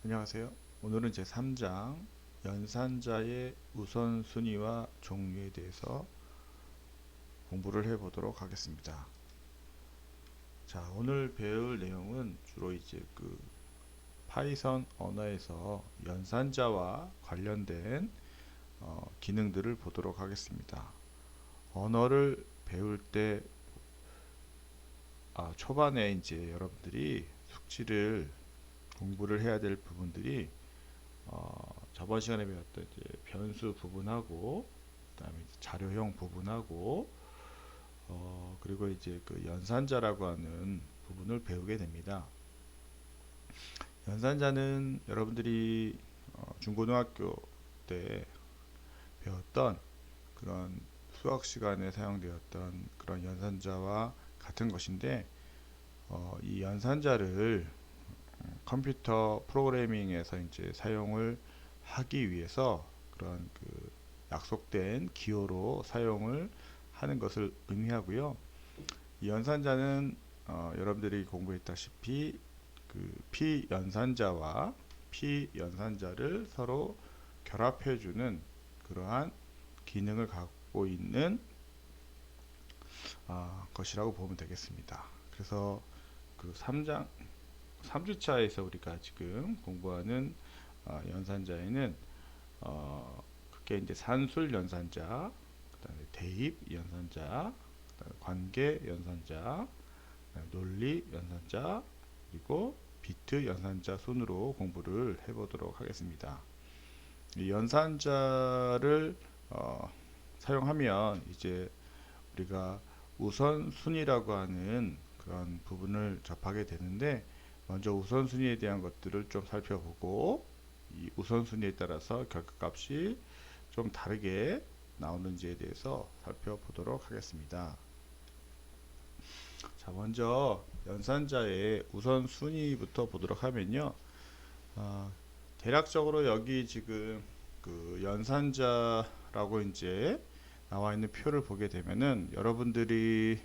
안녕하세요. 오늘은 제3장 연산자의 우선순위와 종류에 대해서 공부를 해보도록 하겠습니다. 자, 오늘 배울 내용은 주로 이제 파이썬 언어에서 연산자와 관련된 기능들을 보도록 하겠습니다. 언어를 배울 때 초반에 이제 여러분들이 숙지를 공부를 해야 될 부분들이 저번 시간에 배웠던 이제 변수 부분하고 그다음에 이제 자료형 부분하고 그리고 이제 연산자라고 하는 부분을 배우게 됩니다. 연산자는 여러분들이 중고등학교 때 배웠던 그런 수학 시간에 사용되었던 그런 연산자와 같은 것인데 이 연산자를 컴퓨터 프로그래밍에서 이제 사용을 하기 위해서 그런 약속된 기호로 사용을 하는 것을 의미하고요. 이 연산자는 여러분들이 공부했다시피 피연산자와 피연산자를 서로 결합해주는 그러한 기능을 갖고 있는 것이라고 보면 되겠습니다. 그래서 3주차에서 우리가 지금 공부하는 연산자에는 그게 이제 산술 연산자, 그다음에 대입 연산자, 그다음에 관계 연산자, 그다음에 논리 연산자, 그리고 비트 연산자 순으로 공부를 해보도록 하겠습니다. 이 연산자를 사용하면 이제 우리가 우선순위라고 하는 그런 부분을 접하게 되는데, 먼저 우선순위에 대한 것들을 좀 살펴보고 이 우선순위에 따라서 결과값이 좀 다르게 나오는지에 대해서 살펴보도록 하겠습니다. 자, 먼저 연산자의 우선순위부터 보도록 하면요. 대략적으로 여기 지금 연산자라고 이제 나와 있는 표를 보게 되면은 여러분들이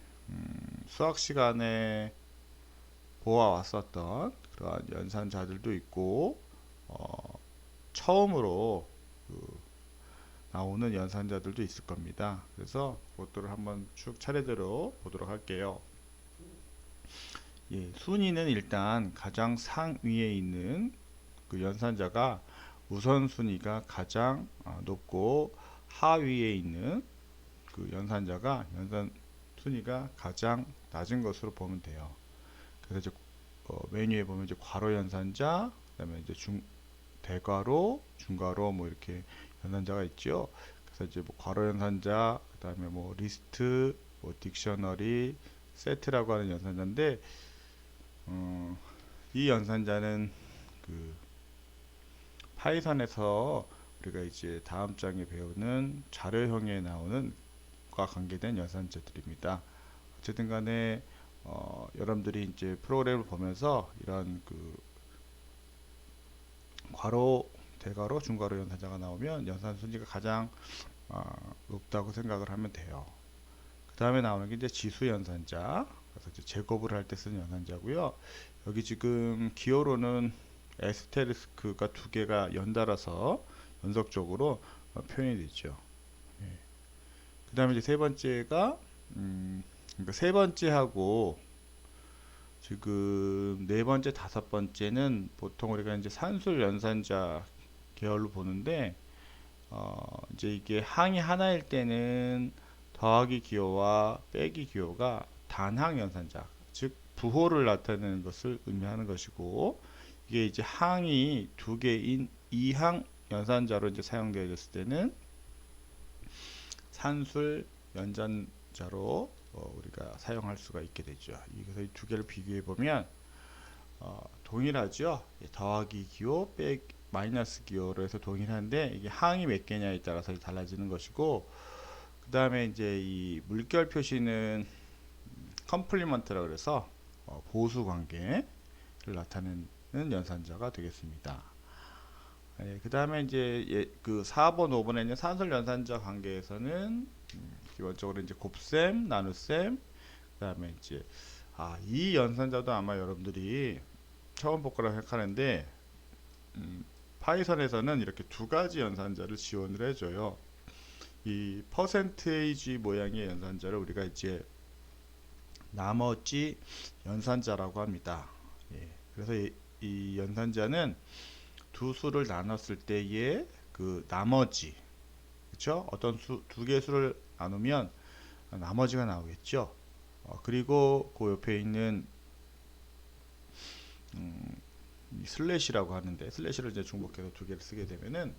수학 시간에 보아왔었던 그러한 연산자들도 있고 처음으로 나오는 연산자들도 있을 겁니다. 그래서 그것들을 한번 쭉 차례대로 보도록 할게요. 예, 순위는 일단 가장 상위에 있는 그 연산자가 우선순위가 가장 높고, 하위에 있는 그 연산자가 연산순위가 가장 낮은 것으로 보면 돼요. 그래서 이제 메뉴에 보면 이제 괄호 연산자, 그다음에 이제 대괄호, 중괄호 뭐 이렇게 연산자가 있죠. 그래서 이제 뭐 괄호 연산자, 그다음에 뭐 리스트, 뭐 딕셔너리, 세트라고 하는 연산자인데 이 연산자는 파이썬에서 우리가 이제 다음 장에 배우는 자료형에 나오는 과 관계된 연산자들입니다. 어쨌든 간에 여러분들이 이제 프로그램을 보면서 이런 괄호, 대괄호, 중괄호 연산자가 나오면 연산 순위가 가장 높다고 생각을 하면 돼요. 그 다음에 나오는 게 이제 지수 연산자, 그래서 이제 제곱을 할 때 쓰는 연산자고요. 여기 지금 기호로는 에스테리스크가 두 개가 연달아서 연속적으로 표현이 되죠. 예. 그 다음에 이제 세 번째가 그러니까 세 번째하고 지금 네 번째, 다섯 번째는 보통 우리가 이제 산술 연산자 계열로 보는데, 이제 이게 항이 하나일 때는 더하기 기호와 빼기 기호가 단항 연산자, 즉 부호를 나타내는 것을 의미하는 것이고, 이게 이제 항이 두 개인 이항 연산자로 이제 사용되어졌을 때는 산술 연산자로 우리가 사용할 수가 있게 되죠. 그래서 이 두 개를 비교해 보면 동일하죠. 더하기 기호, 마이너스 기호로 해서 동일한데, 이게 항이 몇 개냐에 따라서 달라지는 것이고, 그 다음에 이제 이 물결 표시는 컴플리먼트라고 해서 보수 관계를 나타내는 연산자가 되겠습니다. 예, 그 다음에 이제 그 4번, 5번에 있는 산술 연산자 관계에서는 기본적으로 이제 곱셈, 나눗셈, 그 다음에 이제 이 연산자도 아마 여러분들이 처음 볼 거라고 생각하는데, 파이썬에서는 이렇게 두 가지 연산자를 지원을 해줘요. 이 퍼센테이지 모양의 연산자를 우리가 이제 나머지 연산자라고 합니다. 예, 그래서 이 연산자는 두 수를 나눴을 때의 그 나머지, 그렇죠? 어떤 두 개의 수를 나누면 나머지가 나오겠죠. 그리고 그 옆에 있는 이 슬래시라고 하는데, 슬래시를 이제 중복해서 두 개를 쓰게 되면은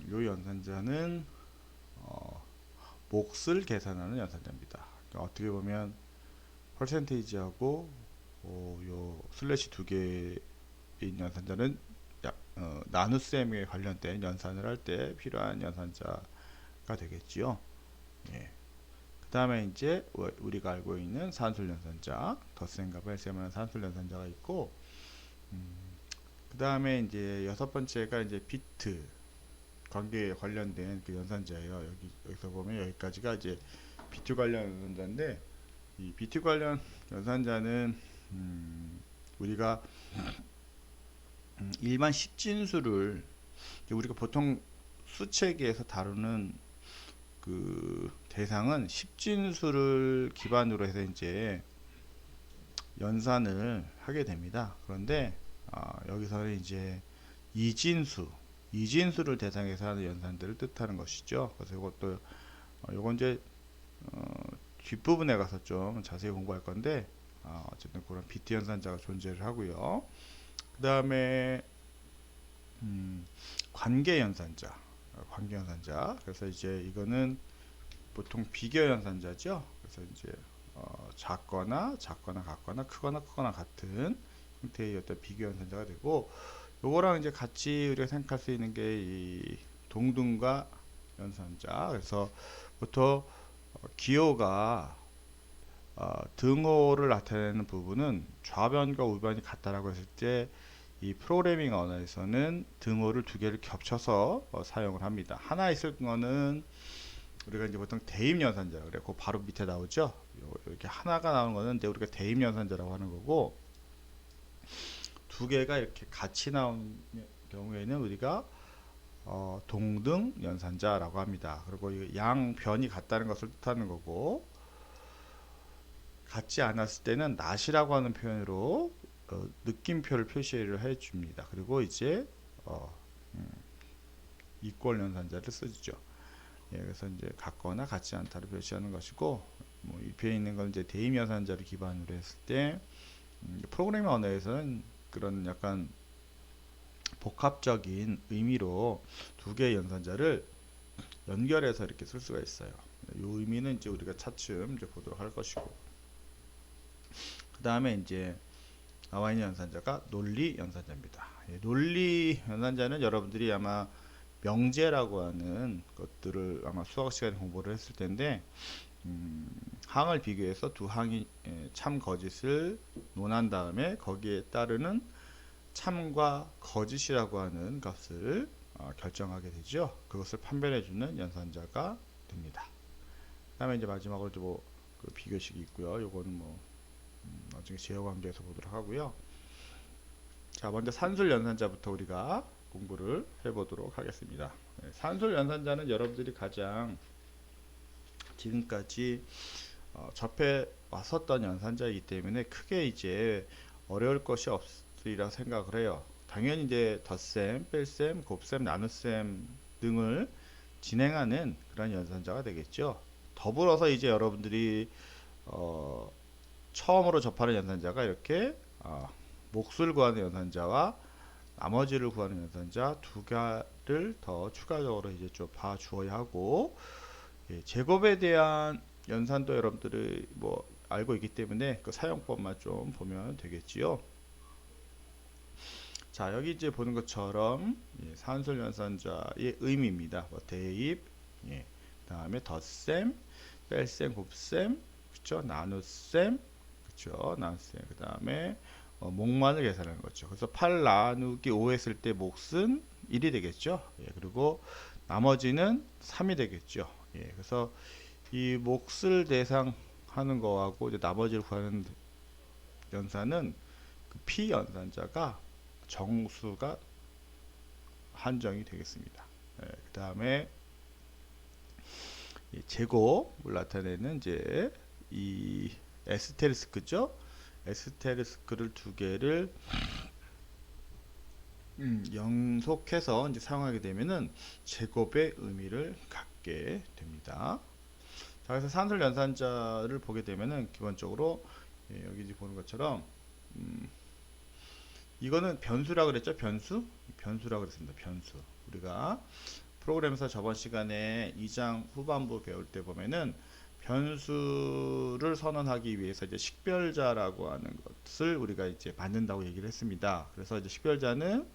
이 연산자는 몫을 계산하는 연산자입니다. 그러니까 어떻게 보면 퍼센테이지하고 요 슬래시 두 개의 연산자는 나눗셈에 관련된 연산을 할 때 필요한 연산자가 되겠지요. 예. 그 다음에 이제 우리가 알고 있는 산술 연산자, 덧셈과 뺄셈하는 산술 연산자가 있고, 그 다음에 이제 여섯 번째가 이제 비트 관계에 관련된 그 연산자예요. 여기서 보면 여기까지가 이제 비트 관련 연산자인데, 이 비트 관련 연산자는 우리가 일반 십진수를 우리가 보통 수체계에서 다루는 그 대상은 십진수를 기반으로 해서 이제 연산을 하게 됩니다. 그런데 여기서는 이제 이진수를 대상해서 하는 연산들을 뜻하는 것이죠. 그래서 이것도 요건 이제 뒷부분에 가서 좀 자세히 공부할 건데 어쨌든 그런 비트 연산자가 존재를 하고요. 그 다음에 관계 연산자. 그래서 이제 이거는 보통 비교 연산자죠. 그래서 이제 작거나 같거나 크거나 같은 형태의 어떤 비교 연산자가 되고, 요거랑 이제 같이 우리가 생각할 수 있는 게 이 동등과 연산자. 그래서 보통 기호가 등호를 나타내는 부분은 좌변과 우변이 같다라고 했을 때 이 프로그래밍 언어에서는 등호를 두 개를 겹쳐서 사용을 합니다. 하나 있을 거는 우리가 이제 보통 대입 연산자, 그래 그 바로 밑에 나오죠. 이렇게 하나가 나오는 거는 이제 우리가 대입 연산자라고 하는 거고, 두 개가 이렇게 같이 나오는 경우에는 우리가 동등 연산자라고 합니다. 그리고 양변이 같다는 것을 뜻하는 거고, 같지 않았을 때는 낫이라고 하는 표현으로 느낌표를 표시를 해줍니다. 그리고 이제 이꼴 연산자를 쓰죠. 예, 그래서 이제 같거나 같지 않다를 표시하는 것이고, 뭐 옆에 있는 건 이제 대입 연산자를 기반으로 했을 때 프로그래밍 언어에서는 그런 약간 복합적인 의미로 두 개의 연산자를 연결해서 이렇게 쓸 수가 있어요. 이 의미는 이제 우리가 차츰 이제 보도록 할 것이고, 그 다음에 이제 나와 있는 연산자가 논리 연산자입니다. 예, 논리 연산자는 여러분들이 아마 명제라고 하는 것들을 아마 수학 시간에 공부를 했을 텐데, 항을 비교해서 두 항이 참 거짓을 논한 다음에 거기에 따르는 참과 거짓이라고 하는 값을 결정하게 되죠. 그것을 판별해 주는 연산자가 됩니다. 그 다음에 이제 마지막으로 그 비교식이 있고요. 요거는 뭐 나중에 제어 관계에서 보도록 하고요. 자, 먼저 산술 연산자부터 우리가 공부를 해보도록 하겠습니다. 산술 연산자는 여러분들이 가장 지금까지 접해 왔었던 연산자이기 때문에 크게 이제 어려울 것이 없으리라 생각을 해요. 당연히 이제 덧셈, 뺄셈, 곱셈, 나눗셈 등을 진행하는 그런 연산자가 되겠죠. 더불어서 이제 여러분들이 처음으로 접하는 연산자가 이렇게 몫을 구하는 연산자와 나머지를 구하는 연산자 두 개를 더 추가적으로 이제 좀 봐주어야 하고, 예, 제곱에 대한 연산도 여러분들이 뭐 알고 있기 때문에 그 사용법만 좀 보면 되겠지요. 자, 여기 이제 보는 것처럼 산술 연산자의 의미입니다. 뭐 대입, 예, 다음에 덧셈, 뺄셈, 곱셈, 그렇죠? 나눗셈, 그렇죠? 나눗셈. 그 다음에 몫만을 계산하는 거죠. 그래서 8 나누기 5 했을 때 몫은 1이 되겠죠. 예, 그리고 나머지는 3이 되겠죠. 예, 그래서 이 몫을 대상하는 거하고 이제 나머지를 구하는 연산은 그 피연산자가 정수가 한정이 되겠습니다. 그 다음에 제곱을 나타내는 이제 이 에스테리스크죠. 에스테리스크를 두 개를 연속해서 이제 사용하게 되면은 제곱의 의미를 갖게 됩니다. 자, 그래서 산술 연산자를 보게 되면은 기본적으로 여기 이제 보는 것처럼 이거는 변수라 그랬죠. 변수라 그랬습니다. 변수. 우리가 프로그램에서 저번 시간에 2장 후반부 배울 때 보면은 변수를 선언하기 위해서 이제 식별자라고 하는 것을 우리가 이제 만든다고 얘기를 했습니다. 그래서 이제 식별자는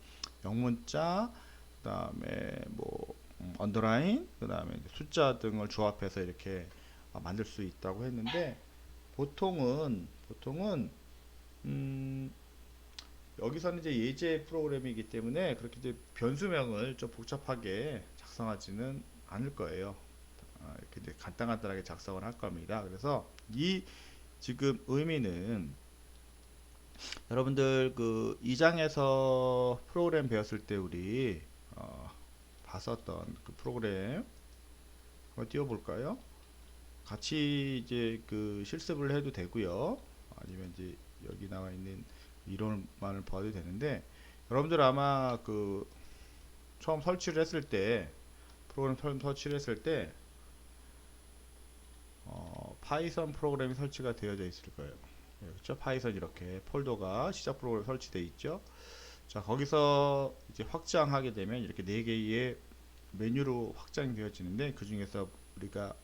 영문자, 그다음에 뭐 언더라인, 그다음에 숫자 등을 조합해서 이렇게 만들 수 있다고 했는데 보통은 여기서는 이제 예제 프로그램이기 때문에 그렇게 이제 변수명을 좀 복잡하게 작성하지는 않을 거예요. 이렇게 이제 간단하게 작성을 할 겁니다. 그래서 이 지금 의미는 여러분들 그 2장에서 프로그램 배웠을 때 우리 봤었던 그 프로그램 한번 띄워볼까요? 같이 이제 그 실습을 해도 되고요. 아니면 이제 여기 나와 있는 이론만을 봐도 되는데 여러분들 아마 그 처음 설치를 했을 때 프로그램 처음 설치를 했을 때 파이썬 프로그램이 설치가 되어져 있을 거예요. 그렇죠? 파이썬 이렇게 폴더가 시작 프로그램 설치되어 있죠. 자, 거기서 이제 확장하게 되면 이렇게 4개의 메뉴로 확장되어지는데 그 중에서 우리가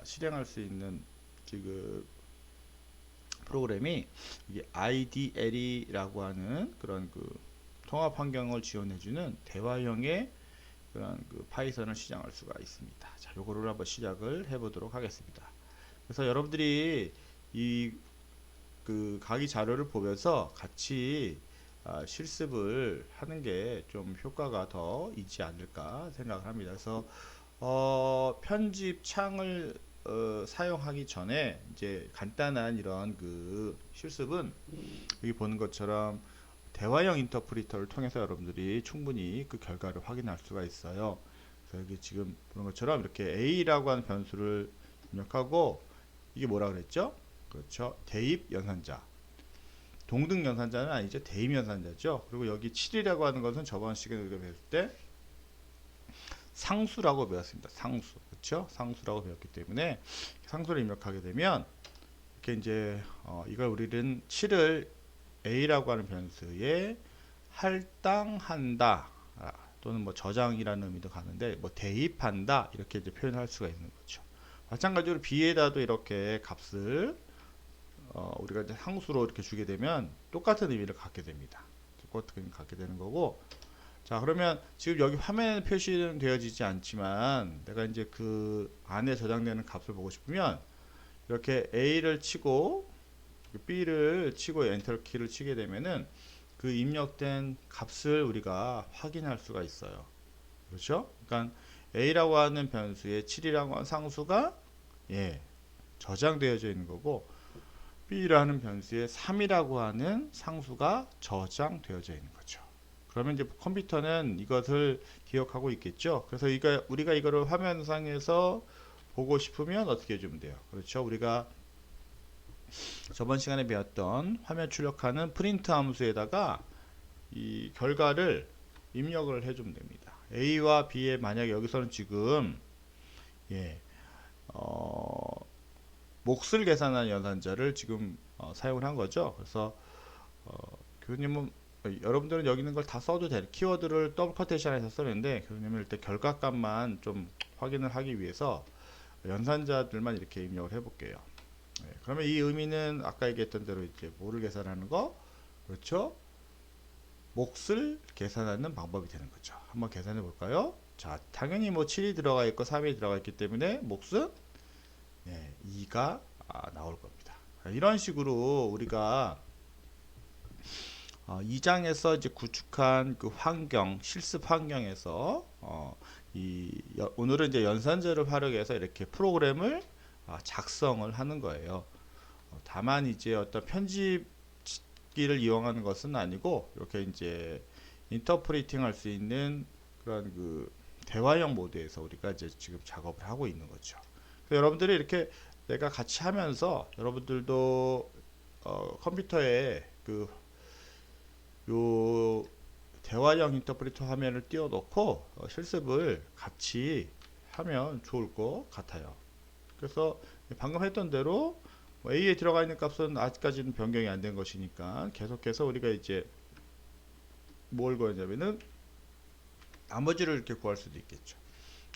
실행할 수 있는 지금 프로그램이 이게 IDL이라고 하는 그런 그 통합 환경을 지원해주는 대화형의 그런 그 파이썬을 시작할 수가 있습니다. 자, 요거를 한번 시작을 해보도록 하겠습니다. 그래서 여러분들이 이 그 강의 자료를 보면서 같이 실습을 하는 게 좀 효과가 더 있지 않을까 생각을 합니다. 그래서 편집 창을 사용하기 전에 이제 간단한 이런 그 실습은 여기 보는 것처럼 대화형 인터프리터를 통해서 여러분들이 충분히 그 결과를 확인할 수가 있어요. 그래서 여기 지금 보는 것처럼 이렇게 A라고 하는 변수를 입력하고 이게 뭐라 그랬죠? 그렇죠. 대입 연산자. 동등 연산자는 아니죠. 대입 연산자죠. 그리고 여기 7이라고 하는 것은 저번 시간에 우리가 배웠을 때 상수라고 배웠습니다. 상수. 그렇죠? 상수라고 배웠기 때문에 상수를 입력하게 되면 이렇게 이제 이걸 우리는 7을 A라고 하는 변수에 할당한다. 또는 뭐 저장이라는 의미도 가는데 뭐 대입한다. 이렇게 이제 표현할 수가 있는 거죠. 마찬가지로 B에다도 이렇게 값을 우리가 이제 상수로 이렇게 주게 되면 똑같은 의미를 갖게 됩니다. 똑같은 의미를 갖게 되는 거고, 자, 그러면 지금 여기 화면에 표시는 되어지지 않지만 내가 이제 그 안에 저장되는 값을 보고 싶으면 이렇게 A를 치고 B를 치고 엔터 키를 치게 되면은 그 입력된 값을 우리가 확인할 수가 있어요. 그렇죠? 그러니까 A라고 하는 변수에 7이라고 하는 상수가 저장되어져 있는 거고 B라는 변수에 3이라고 하는 상수가 저장되어져 있는 거죠. 그러면 이제 컴퓨터는 이것을 기억하고 있겠죠. 그래서 우리가 이거를 화면상에서 보고 싶으면 어떻게 해주면 돼요? 그렇죠. 우리가 저번 시간에 배웠던 화면 출력하는 프린트 함수에다가 이 결과를 입력을 해주면 됩니다. A와 B에 만약에 여기서는 지금 몫을 계산하는 연산자를 지금 사용을 한 거죠. 그래서 교수님은 여러분들은 여기 있는 걸 다 써도 될 키워드를 더블 커테이션에서 쓰는데 교수님은 일단 결과값만 좀 확인을 하기 위해서 연산자들만 이렇게 입력을 해볼게요. 그러면 이 의미는 아까 얘기했던 대로 이제 뭐를 계산하는 거, 그렇죠? 몫을 계산하는 방법이 되는 거죠. 한번 계산해 볼까요? 자, 당연히 뭐 7이 들어가 있고 3이 들어가 있기 때문에 몫은 2가 나올 겁니다. 이런 식으로 우리가 2장에서 이제 구축한 그 환경, 실습 환경에서 오늘은 이제 연산자를 활용해서 이렇게 프로그램을 작성을 하는 거예요. 다만 이제 어떤 편집기를 이용하는 것은 아니고 이렇게 이제 인터프리팅 할 수 있는 그런 그 대화형 모드에서 우리가 이제 지금 작업을 하고 있는 거죠. 그래서 여러분들이 이렇게 내가 같이 하면서 여러분들도 컴퓨터에 그 요 대화형 인터프리터 화면을 띄워놓고 실습을 같이 하면 좋을 것 같아요. 그래서 방금 했던 대로 A에 들어가 있는 값은 아직까지는 변경이 안 된 것이니까 계속해서 우리가 이제 뭘 구하냐면은 나머지를 이렇게 구할 수도 있겠죠.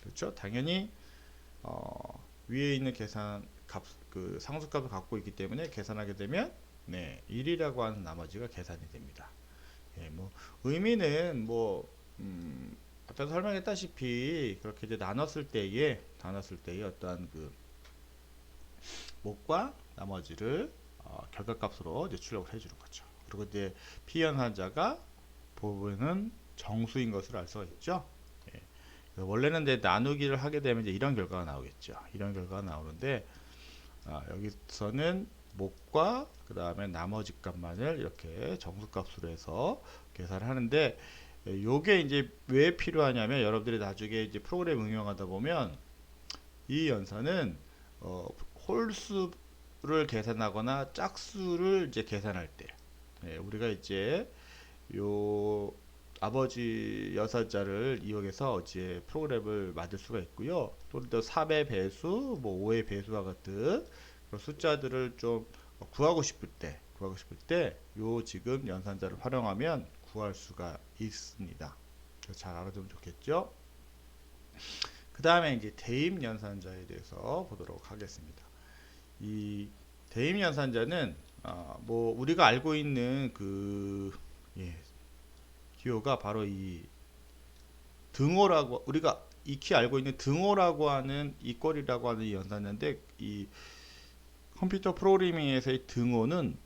그렇죠? 당연히 위에 있는 계산 값, 그 상수값을 갖고 있기 때문에 계산하게 되면 네, 1이라고 하는 나머지가 계산이 됩니다. 예, 뭐 의미는 뭐 앞에서 설명했다시피 그렇게 이제 나눴을 때에 어떠한 그 목과 나머지를 결과값으로 이제 출력을 해주는 거죠. 그리고 이제 피연산자가 보면은 정수인 것을 알 수가 있죠. 예. 원래는 이제 나누기를 하게 되면 이제 이런 결과가 나오겠죠. 이런 결과가 나오는데 여기서는 목과 그 다음에 나머지 값만을 이렇게 정수값으로 해서 계산을 하는데 요게 이제 왜 필요하냐면 여러분들이 나중에 이제 프로그램 응용하다 보면 이 연산은 홀수를 계산하거나 짝수를 이제 계산할 때 우리가 이제 요 아버지 여사자를 이용해서 이제 프로그램을 만들 수가 있고요. 또 3의 배수, 뭐 5의 배수와 같은 그런 숫자들을 좀 구하고 싶을 때 요 지금 연산자를 활용하면 구할 수가 있습니다. 잘 알아두면 좋겠죠. 그 다음에 이제 대입 연산자에 대해서 보도록 하겠습니다. 이 대입 연산자는 뭐 우리가 알고 있는 그 기호가 바로 이 등호라고 우리가 익히 알고 있는 등호라고 하는 이꼴이라고 하는 이 연산자인데 이 컴퓨터 프로그래밍에서의 등호는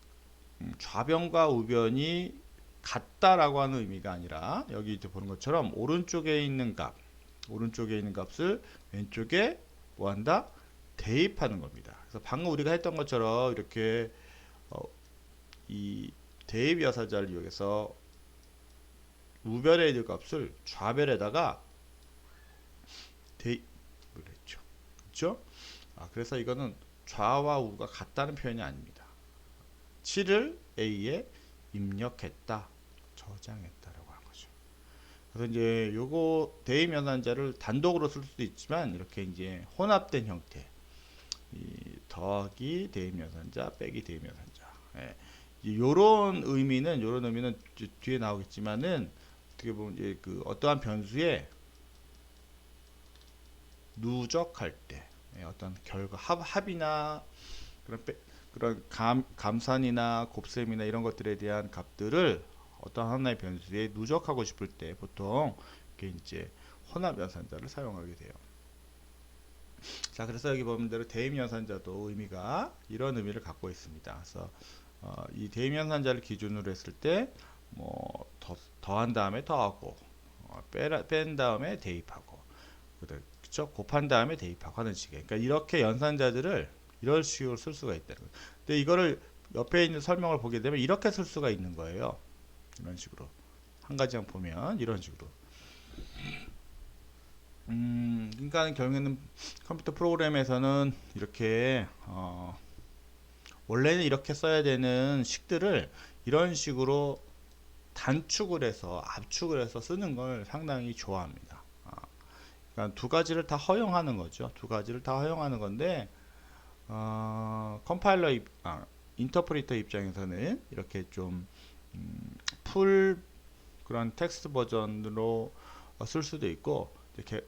좌변과 우변이 같다라고 하는 의미가 아니라 여기 이제 보는 것처럼 오른쪽에 있는 값을 왼쪽에 뭐한다? 대입하는 겁니다. 그래서 방금 우리가 했던 것처럼 이렇게 이 대입 여사자를 이용해서 우변에 있는 값을 좌변에다가 대입을 했죠. 그렇죠? 그래서 이거는 좌와 우가 같다는 표현이 아닙니다. 7을 A에 입력했다, 저장했다라고 하는 거죠. 그래서 이제 요거 대입 연산자를 단독으로 쓸 수도 있지만 이렇게 이제 혼합된 형태, 이 더하기 대입 연산자, 빼기 대입 연산자. 요런 의미는 뒤에 나오겠지만은 어떻게 보면 이제 그 어떠한 변수에 누적할 때 어떤 결과 합이나 그런 감산이나 곱셈이나 이런 것들에 대한 값들을 어떤 하나의 변수에 누적하고 싶을 때 보통 이게 이제 혼합 연산자를 사용하게 돼요. 자, 그래서 여기 보면 대로 대입 연산자도 의미가 이런 의미를 갖고 있습니다. 그래서 이 대입 연산자를 기준으로 했을 때 뭐 더한 다음에 더하고 뺀 다음에 대입하고 그쵸? 곱한 다음에 대입하고 하는 식이에요. 그러니까 이렇게 연산자들을 이런 식으로 쓸 수가 있다는 거예요. 근데 이거를 옆에 있는 설명을 보게 되면 이렇게 쓸 수가 있는 거예요. 이런 식으로 한 가지만 보면 이런 식으로. 그러니까 결국에는 컴퓨터 프로그램에서는 이렇게 원래는 이렇게 써야 되는 식들을 이런 식으로 단축을 해서 압축을 해서 쓰는 걸 상당히 좋아합니다. 그러니까 두 가지를 다 허용하는 거죠. 두 가지를 다 허용하는 건데 컴파일러 인터프리터 입장에서는 이렇게 좀 풀 그런 텍스트 버전으로 쓸 수도 있고 이렇게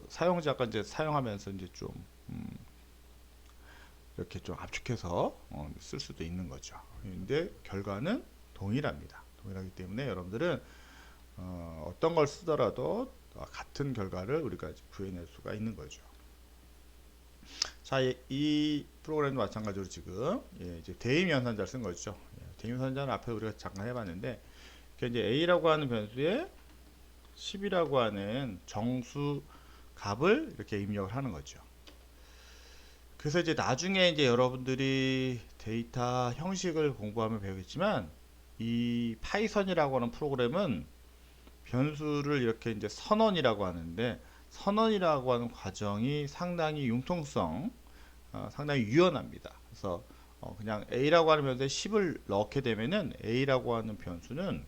사용자가 이제 사용하면서 이제 좀 이렇게 좀 압축해서 쓸 수도 있는 거죠. 근데 결과는 동일합니다. 동일하기 때문에 여러분들은 어떤 걸 쓰더라도 같은 결과를 우리가 구해낼 수가 있는 거죠. 자, 이 프로그램도 마찬가지로 지금 이제 대입 연산자를 쓴 거죠. 대입 연산자는 앞에 우리가 잠깐 해봤는데 이제 A라고 하는 변수에 10이라고 하는 정수 값을 이렇게 입력을 하는 거죠. 그래서 이제 나중에 이제 여러분들이 데이터 형식을 공부하면 배우겠지만 이 파이썬이라고 하는 프로그램은 변수를 이렇게 이제 선언이라고 하는데, 선언이라고 하는 과정이 상당히 융통성, 상당히 유연합니다. 그래서 그냥 A라고 하는 변수에 10을 넣게 되면은 A라고 하는 변수는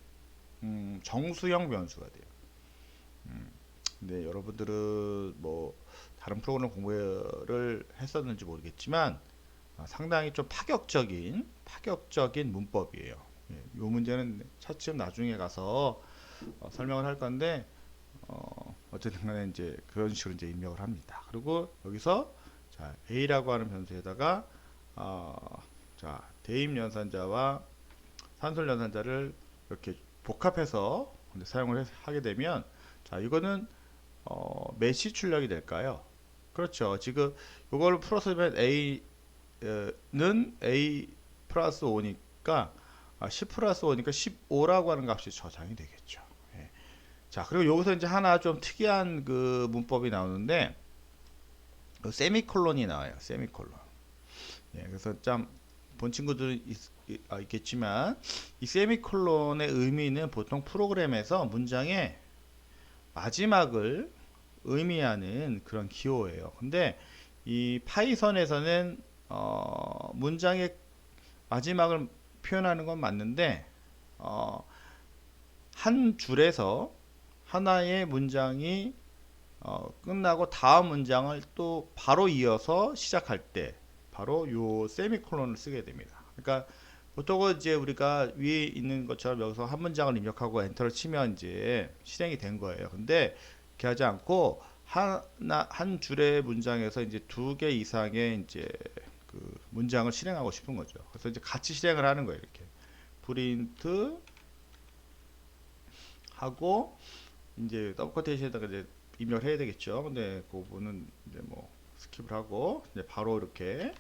정수형 변수가 돼요. 근데 여러분들은 뭐 다른 프로그램 공부를 했었는지 모르겠지만 상당히 좀 파격적인 문법이에요. 예, 이 문제는 차츰 나중에 가서 설명을 할 건데 어쨌든 간에 이제 그런 식으로 이제 입력을 합니다. 그리고 여기서 자, A라고 하는 변수에다가 자, 대입 연산자와 산술 연산자를 이렇게 복합해서 사용을 하게 되면 자, 이거는 몇이 출력이 될까요? 그렇죠. 지금 이걸 풀었으면 A는 A 플러스 5니까 10 플러스 5니까 15라고 하는 값이 저장이 되겠죠. 예. 자, 그리고 여기서 이제 하나 좀 특이한 그 문법이 나오는데 그 세미콜론이 나와요. 세미콜론. 예, 그래서 참 본 친구들은 있겠지만 이 세미콜론의 의미는 보통 프로그램에서 문장의 마지막을 의미하는 그런 기호예요. 근데 이 파이썬에서는 문장의 마지막을 표현하는 건 맞는데 한 줄에서 하나의 문장이 끝나고 다음 문장을 또 바로 이어서 시작할 때 바로 요 세미콜론을 쓰게 됩니다. 그러니까 보통은 이제 우리가 위에 있는 것처럼 여기서 한 문장을 입력하고 엔터를 치면 이제 실행이 된 거예요. 근데 그렇게 하지 않고 한 줄의 문장에서 이제 2개 이상의 이제 그 문장을 실행하고 싶은 거죠. 그래서 이제 같이 실행을 하는 거예요. 이렇게 프린트 하고 이제 더블 코테이션에다가 이제 입력을 해야 되겠죠. 근데 그 부분은 이제 뭐 스킵을 하고 이제 바로 이렇게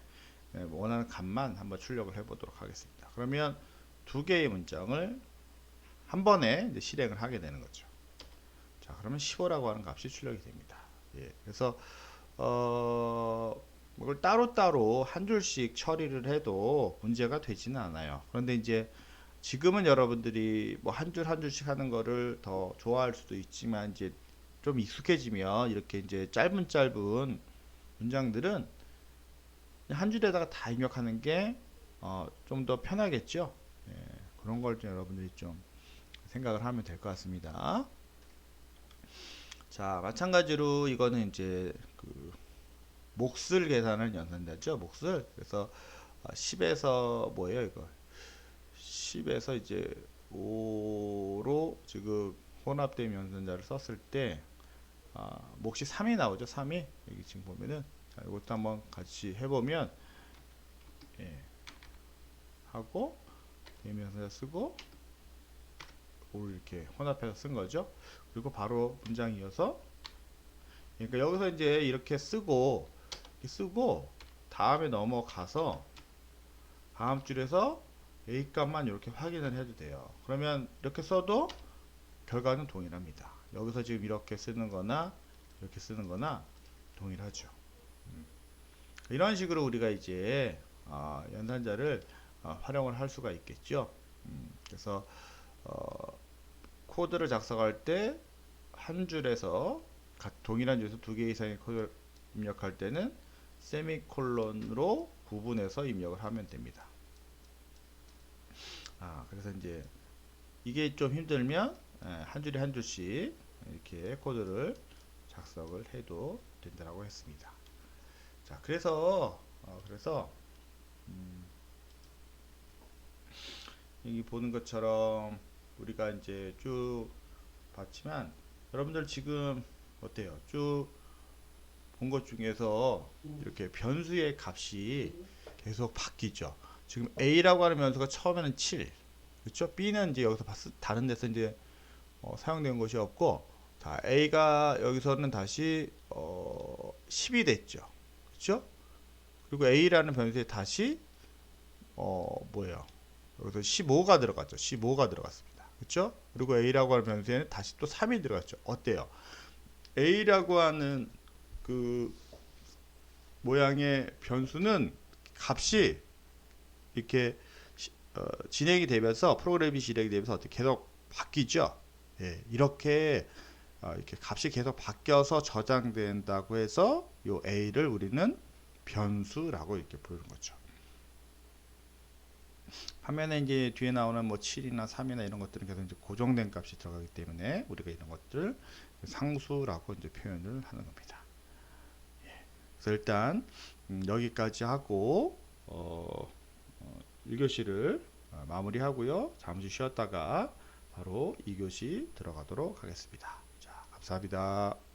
원하는 값만 한번 출력을 해보도록 하겠습니다. 그러면 2개의 문장을 한 번에 이제 실행을 하게 되는 거죠. 자, 그러면 15라고 하는 값이 출력이 됩니다. 예, 그래서 이걸 따로따로 한 줄씩 처리를 해도 문제가 되지는 않아요. 그런데 이제 지금은 여러분들이 뭐 한 줄 한 줄씩 하는 거를 더 좋아할 수도 있지만 이제 좀 익숙해지면 이렇게 이제 짧은 문장들은 한 줄에다가 다 입력하는 게 좀 더 편하겠죠. 예, 그런 걸 좀 여러분들이 좀 생각을 하면 될 것 같습니다. 자, 마찬가지로 이거는 이제 그 몫을 계산을 연산자죠. 몫을. 그래서 10에서 뭐예요, 이거? 10에서 이제 5로 지금 혼합된 연산자를 썼을 때 몫이 3이 나오죠. 3이. 여기 지금 보면은 자, 이것도 한번 같이 해보면 예, 하고 대입 연산자 쓰고 5를 이렇게 혼합해서 쓴 거죠. 그리고 바로 문장 이어서 그러니까 여기서 이제 이렇게 쓰고 다음에 넘어가서 다음 줄에서 A 값만 이렇게 확인을 해도 돼요. 그러면 이렇게 써도 결과는 동일합니다. 여기서 지금 이렇게 쓰는 거나 이렇게 쓰는 거나 동일하죠. 이런 식으로 우리가 이제 연산자를 활용을 할 수가 있겠죠. 그래서 코드를 작성할 때 한 줄에서 동일한 줄에서 2개 이상의 코드를 입력할 때는 세미콜론으로 구분해서 입력을 하면 됩니다. 그래서 이제 이게 좀 힘들면 한 줄에 한 줄씩 이렇게 코드를 작성을 해도 된다고 했습니다. 자, 그래서 여기 보는 것처럼 우리가 이제 쭉 봤지만 여러분들 지금 어때요? 쭉 본 것 중에서 이렇게 변수의 값이 계속 바뀌죠. 지금 A라고 하는 변수가 처음에는 7, 그렇죠? B는 이제 여기서 다른 데서 이제 사용된 것이 없고, 자, A가 여기서는 다시 10이 됐죠, 그렇죠? 그리고 A라는 변수에 다시 뭐예요? 여기서 15가 들어갔죠. 15가 들어갔습니다. 그렇죠? 그리고 A라고 하는 변수에는 다시 또 3이 들어갔죠. 어때요? A라고 하는 그 모양의 변수는 값이 이렇게 진행이 되면서 프로그램이 진행이 되면서 어떻게 계속 바뀌죠. 예, 이렇게 이렇게 값이 계속 바뀌어서 저장된다고 해서 요 a를 우리는 변수라고 이렇게 부르는 거죠. 화면에 이제 뒤에 나오는 뭐 7이나 3이나 이런 것들은 계속 이제 고정된 값이 들어가기 때문에 우리가 이런 것들 상수라고 이제 표현을 하는 겁니다. 그래서 일단 여기까지 하고 1교시를 마무리하고요. 잠시 쉬었다가 바로 2교시 들어가도록 하겠습니다. 자, 감사합니다.